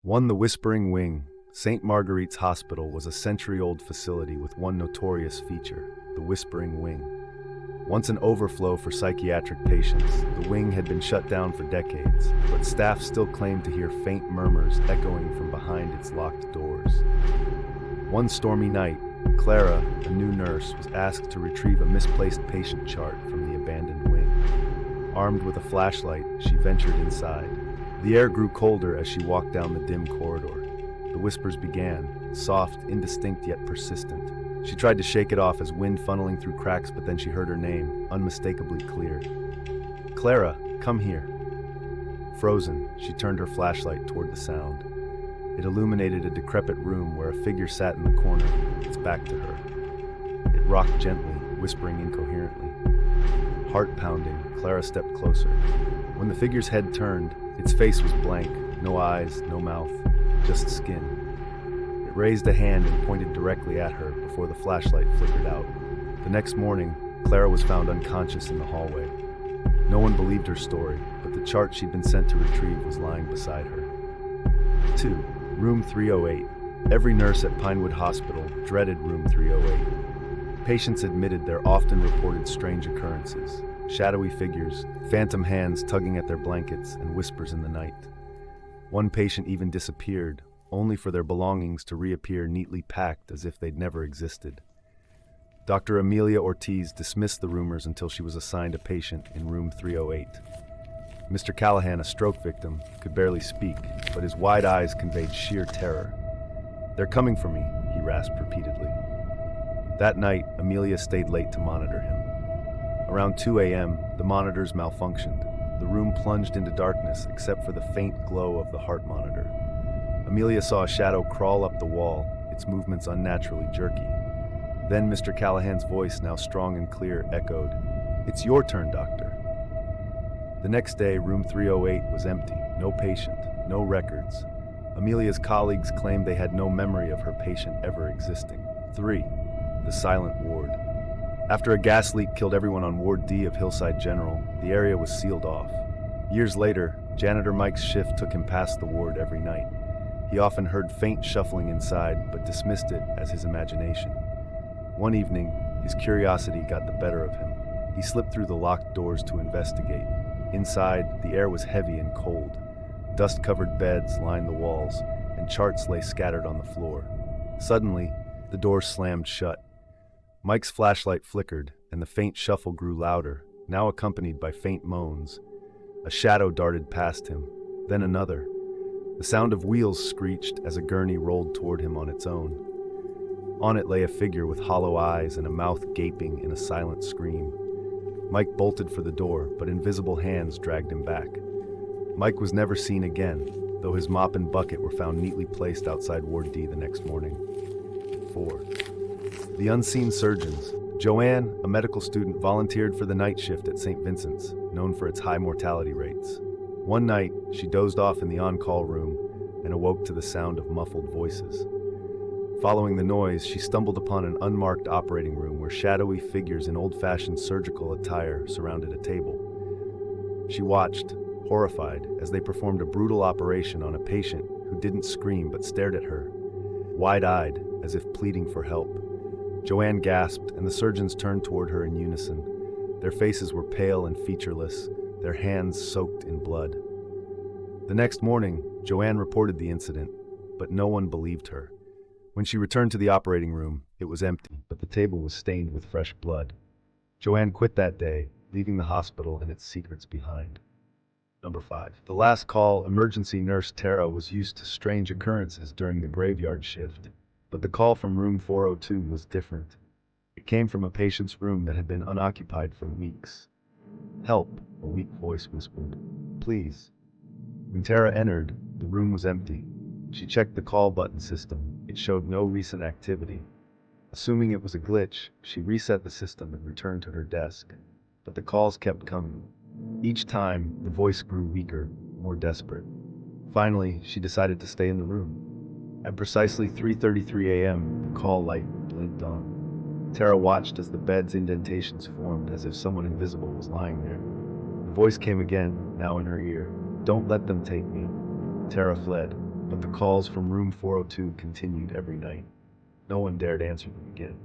1. The Whispering Wing. St. Marguerite's Hospital was a century-old facility with one notorious feature, the Whispering Wing. Once an overflow for psychiatric patients, the wing had been shut down for decades, but staff still claimed to hear faint murmurs echoing from behind its locked doors. One stormy night, Clara, a new nurse, was asked to retrieve a misplaced patient chart from the abandoned wing. Armed with a flashlight, she ventured inside. The air grew colder as she walked down the dim corridor. The whispers began, soft, indistinct yet persistent. She tried to shake it off as wind funneling through cracks, but then she heard her name, unmistakably clear. "Clara, come here." Frozen, she turned her flashlight toward the sound. It illuminated a decrepit room where a figure sat in the corner, its back to her. It rocked gently, whispering incoherently. Heart pounding, Clara stepped closer. When the figure's head turned, its face was blank, no eyes, no mouth, just skin. It raised a hand and pointed directly at her before the flashlight flickered out. The next morning, Clara was found unconscious in the hallway. No one believed her story, but the chart she'd been sent to retrieve was lying beside her. 2. Room 308. Every nurse at Pinewood Hospital dreaded Room 308. Patients admitted their often reported strange occurrences, shadowy figures, phantom hands tugging at their blankets, and whispers in the night. One patient even disappeared, only for their belongings to reappear neatly packed as if they'd never existed. Dr. Amelia Ortiz dismissed the rumors until she was assigned a patient in room 308. Mr. Callahan, a stroke victim, could barely speak, but his wide eyes conveyed sheer terror. "They're coming for me," he rasped repeatedly. That night, Amelia stayed late to monitor him. Around 2 a.m., the monitors malfunctioned. The room plunged into darkness except for the faint glow of the heart monitor. Amelia saw a shadow crawl up the wall, its movements unnaturally jerky. Then Mr. Callahan's voice, now strong and clear, echoed, "It's your turn, doctor." The next day, room 308 was empty, no patient, no records. Amelia's colleagues claimed they had no memory of her patient ever existing. 3. The Silent Ward. After a gas leak killed everyone on Ward D of Hillside General, the area was sealed off. Years later, janitor Mike's shift took him past the ward every night. He often heard faint shuffling inside, but dismissed it as his imagination. One evening, his curiosity got the better of him. He slipped through the locked doors to investigate. Inside, the air was heavy and cold. Dust-covered beds lined the walls, and charts lay scattered on the floor. Suddenly, the door slammed shut. Mike's flashlight flickered, and the faint shuffle grew louder, now accompanied by faint moans. A shadow darted past him, then another. The sound of wheels screeched as a gurney rolled toward him on its own. On it lay a figure with hollow eyes and a mouth gaping in a silent scream. Mike bolted for the door, but invisible hands dragged him back. Mike was never seen again, though his mop and bucket were found neatly placed outside Ward D the next morning. 4. The Unseen Surgeons. Joanne, a medical student, volunteered for the night shift at St. Vincent's, known for its high mortality rates. One night, she dozed off in the on-call room and awoke to the sound of muffled voices. Following the noise, she stumbled upon an unmarked operating room where shadowy figures in old-fashioned surgical attire surrounded a table. She watched, horrified, as they performed a brutal operation on a patient who didn't scream but stared at her, wide-eyed, as if pleading for help. Joanne gasped, and the surgeons turned toward her in unison. Their faces were pale and featureless, their hands soaked in blood. The next morning, Joanne reported the incident, but no one believed her. When she returned to the operating room, it was empty, but the table was stained with fresh blood. Joanne quit that day, leaving the hospital and its secrets behind. 5. The Last Call. Emergency nurse Tara was used to strange occurrences during the graveyard shift, but the call from room 402 was different. It came from a patient's room that had been unoccupied for weeks. "Help," a weak voice whispered. "Please." When Tara entered, the room was empty. She checked the call button system. It showed no recent activity. Assuming it was a glitch, she reset the system and returned to her desk. But the calls kept coming. Each time, the voice grew weaker, more desperate. Finally, she decided to stay in the room. At precisely 3:33 a.m., the call light blinked on. Tara watched as the bed's indentations formed as if someone invisible was lying there. The voice came again, now in her ear. "Don't let them take me." Tara fled. but the calls from room 402 continued every night. No one dared answer them again.